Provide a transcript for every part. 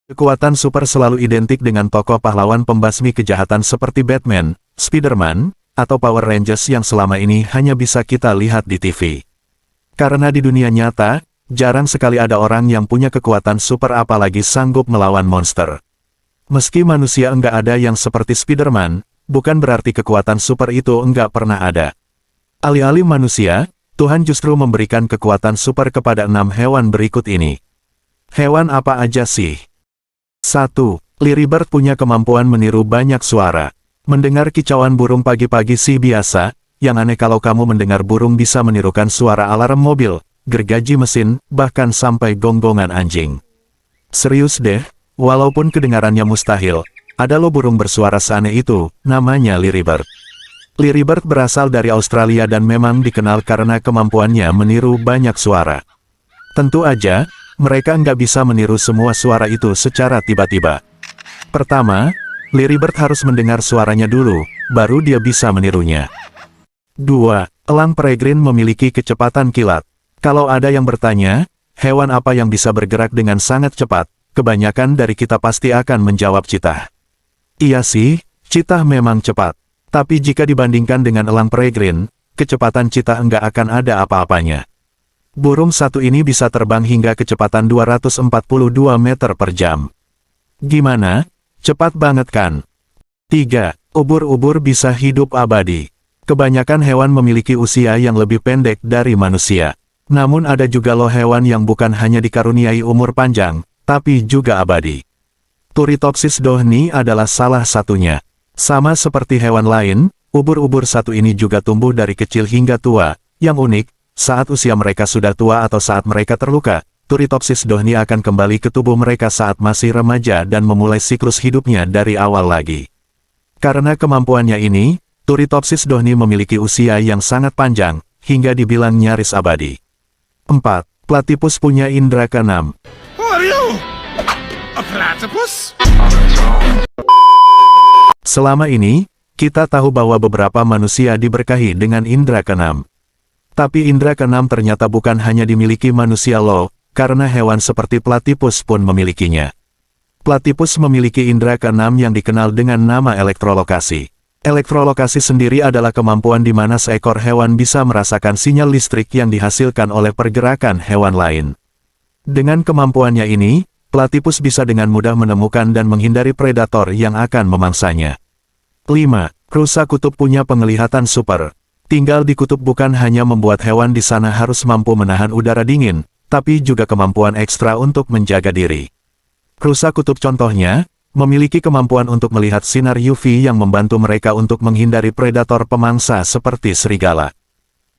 Kekuatan super selalu identik dengan tokoh pahlawan pembasmi kejahatan seperti Batman, Spider-Man, atau Power Rangers yang selama ini hanya bisa kita lihat di TV. Karena di dunia nyata, jarang sekali ada orang yang punya kekuatan super apalagi sanggup melawan monster. Meski manusia enggak ada yang seperti Spider-Man, bukan berarti kekuatan super itu enggak pernah ada. Alih-alih manusia, Tuhan justru memberikan kekuatan super kepada 6 hewan berikut ini. Hewan apa aja sih? 1. Liribird punya kemampuan meniru banyak suara. Mendengar kicauan burung pagi-pagi sih biasa, yang aneh kalau kamu mendengar burung bisa menirukan suara alarm mobil, gergaji mesin, bahkan sampai gonggongan anjing. Serius deh, walaupun kedengarannya mustahil, ada loh burung bersuara seaneh itu, namanya Liribird. Liribird berasal dari Australia dan memang dikenal karena kemampuannya meniru banyak suara. Tentu aja, mereka nggak bisa meniru semua suara itu secara tiba-tiba. Pertama, Liribird harus mendengar suaranya dulu, baru dia bisa menirunya. 2. Elang peregrine memiliki kecepatan kilat. Kalau ada yang bertanya, hewan apa yang bisa bergerak dengan sangat cepat, kebanyakan dari kita pasti akan menjawab cheetah. Iya sih, cheetah memang cepat. Tapi jika dibandingkan dengan elang peregrine, kecepatan cheetah enggak akan ada apa-apanya. Burung satu ini bisa terbang hingga kecepatan 242 meter per jam. Gimana? Cepat banget kan? 3. Ubur-ubur bisa hidup abadi. Kebanyakan hewan memiliki usia yang lebih pendek dari manusia. Namun ada juga loh hewan yang bukan hanya dikaruniai umur panjang, tapi juga abadi. Turritopsis dohni adalah salah satunya. Sama seperti hewan lain, ubur-ubur satu ini juga tumbuh dari kecil hingga tua. Yang unik, saat usia mereka sudah tua atau saat mereka terluka, Turritopsis dohni akan kembali ke tubuh mereka saat masih remaja dan memulai siklus hidupnya dari awal lagi. Karena kemampuannya ini, Turritopsis dohni memiliki usia yang sangat panjang, hingga dibilang nyaris abadi. 4. Platypus punya indera keenam. Who are you? A platypus? Selama ini, kita tahu bahwa beberapa manusia diberkahi dengan indera keenam. Tapi indera keenam ternyata bukan hanya dimiliki manusia loh, karena hewan seperti platypus pun memilikinya. Platypus memiliki indera keenam yang dikenal dengan nama elektrolokasi. Elektrolokasi sendiri adalah kemampuan di mana seekor hewan bisa merasakan sinyal listrik yang dihasilkan oleh pergerakan hewan lain. Dengan kemampuannya ini, platypus bisa dengan mudah menemukan dan menghindari predator yang akan memangsanya. 5. Rusa kutub punya penglihatan super. Tinggal di kutub bukan hanya membuat hewan di sana harus mampu menahan udara dingin, tapi juga kemampuan ekstra untuk menjaga diri. Rusa kutub contohnya, memiliki kemampuan untuk melihat sinar UV yang membantu mereka untuk menghindari predator pemangsa seperti serigala.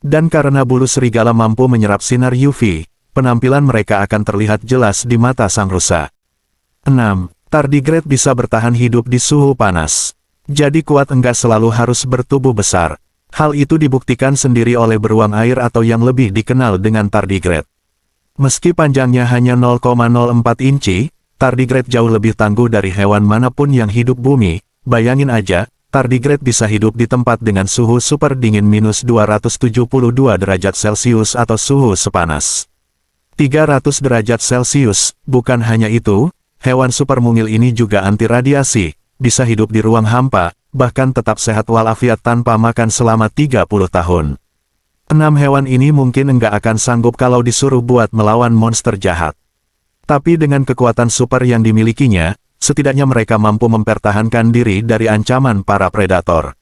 Dan karena bulu serigala mampu menyerap sinar UV, penampilan mereka akan terlihat jelas di mata sang rusa. 6. Tardigrade bisa bertahan hidup di suhu panas. Jadi kuat enggak selalu harus bertubuh besar. Hal itu dibuktikan sendiri oleh beruang air atau yang lebih dikenal dengan tardigrade. Meski panjangnya hanya 0,04 inci, tardigrade jauh lebih tangguh dari hewan manapun yang hidup bumi. Bayangin aja, tardigrade bisa hidup di tempat dengan suhu super dingin minus 272 derajat Celcius atau suhu sepanas 300 derajat Celcius. Bukan hanya itu, hewan super mungil ini juga anti radiasi, bisa hidup di ruang hampa, bahkan tetap sehat walafiat tanpa makan selama 30 tahun. 6 hewan ini mungkin enggak akan sanggup kalau disuruh buat melawan monster jahat. Tapi dengan kekuatan super yang dimilikinya, setidaknya mereka mampu mempertahankan diri dari ancaman para predator.